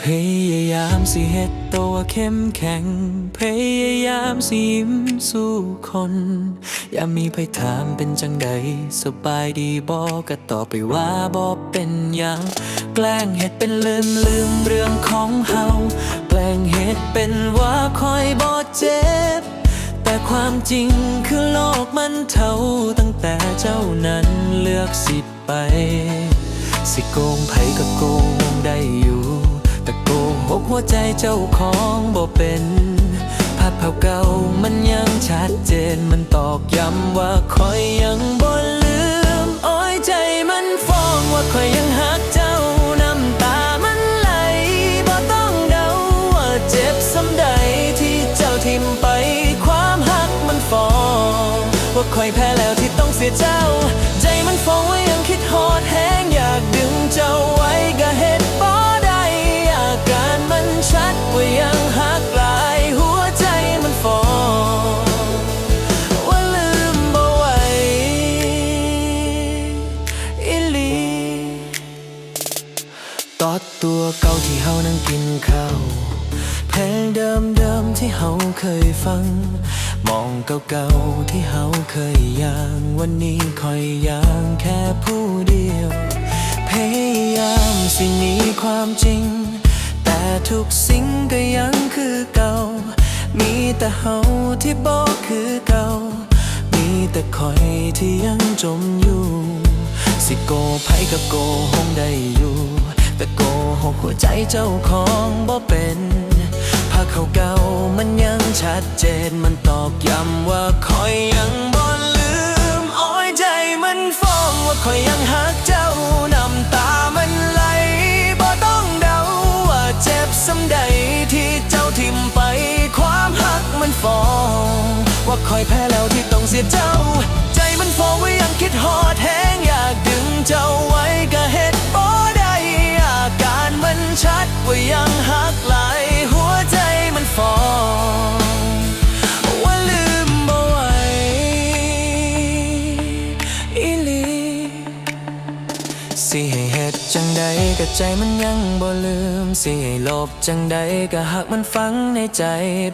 พยายามสิเฮ็ดตัวเข้มแข็งพยายามสิยิ้มสู้คนอย่ามีไผถามเป็นจังใดสบายดีบ่ก็ตอบไปว่าบ่เป็นหยังแกล้งเฮ็ดเป็นลืมเรื่องของเฮาแกล้งเฮ็ดเป็นว่าคอยบ่เจ็บแต่ความจริงคือโลกมันเท่าตั้งแต่เจ้านั้นเลือกสิไปสิโกงไผก็โกงได้อยู่แต่โกหกหัวใจเจ้าของบ่เป็นภาพเก่ามันยังชัดเจนมันตอกย้ำว่าคอยยังบ่ลืมโอ้ยใจมันฟ้องว่าคอยยังหักเจ้าน้ำตามันไหลบ่ต้องเดาว่าเจ็บส่ำใดที่เจ้าทิ่มไปความหักมันฟ้องว่าคอยแพ้แล้วที่ต้องเสียเจ้าใจมันฟ้องว่ายังคิดฮอดแห้งอยากดึงเจ้าไว้ก็เฮ็ดบ่ได้อาการมันชัดว่ายังหักหลายหัวใจมันฟ้องว่าลืมบ่ไหวอีหลีตอดตัวเก่าที่เฮานั่งกินข้าวเพลงเดิมที่เฮาเคยฟังมองเก่าๆที่เฮาเคยย่างวันนี้คอยย่างแค่ผู้เดียวพยายามสิหนีความจริงแต่ทุกสิ่งก็ยังคือเก่ามีแต่เฮาที่บ่คือเก่ามีแต่คอยที่ยังจมอยู่สิโกไผก็โกหกได้อยู่แต่โกหกหัวใจเจ้าของบ่เป็นภาพเก่ามันยังชัดเจนมันตอกย้ำว่าคอยยังบ่ลืมโอ้ยใจมันฟ้องว่าคอยยังหักเจ้าน้ำตามันไหลบ่ต้องเดาว่าเจ็บส่ำใดที่เจ้าทิ่มไปความหักมันฟ้องว่าคอยแพ้แล้วที่ต้องเสียเจ้าใจมันฟ้องว่ายังคิดฮอดแห้งอยากดึงเจ้าไว้ก็เฮ็ดบ่ได้อาการมันชัดว่ายังหักหลายหัวใจมันฟ้องว่าลืมบ่ไหวอีหลีสิให้เฮ็ดจังใดก็ใจมันยังบ่ลืมสิให้ลบจังใดก็หักมันฝังในใจ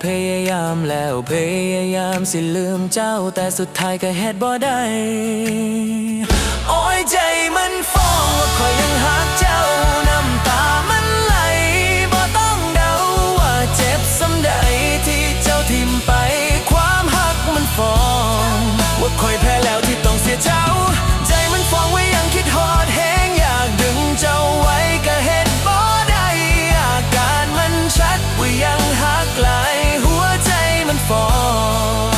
พยายามแล้วพยายามสิลืมเจ้าแต่สุดท้ายก็เฮ็ดบ่ได้โอ้ยใจมันฟ้องว่าคอยยังหักเจ้าน้ำตามันไหลบ่ต้องเดาว่าเจ็บส่ำใดที่เจ้าทิ่มไปความหักมันฟ้องว่าคอยแพ้แล้วที่ต้องเสียเจ้าใจมันฟ้องว่ายังคิดฮอดแห้งอยากดึงเจ้าไว้ก็เฮ็ดบ่ได้อาการมันชัดว่ายังหักหลายหัวใจมันฟ้อง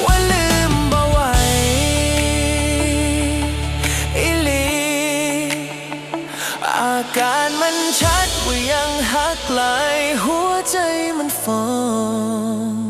ว่าลืมบ่ไหวอีหลีอาการมันชัดว่ายังหักหลายหัวใจมันฟ้อง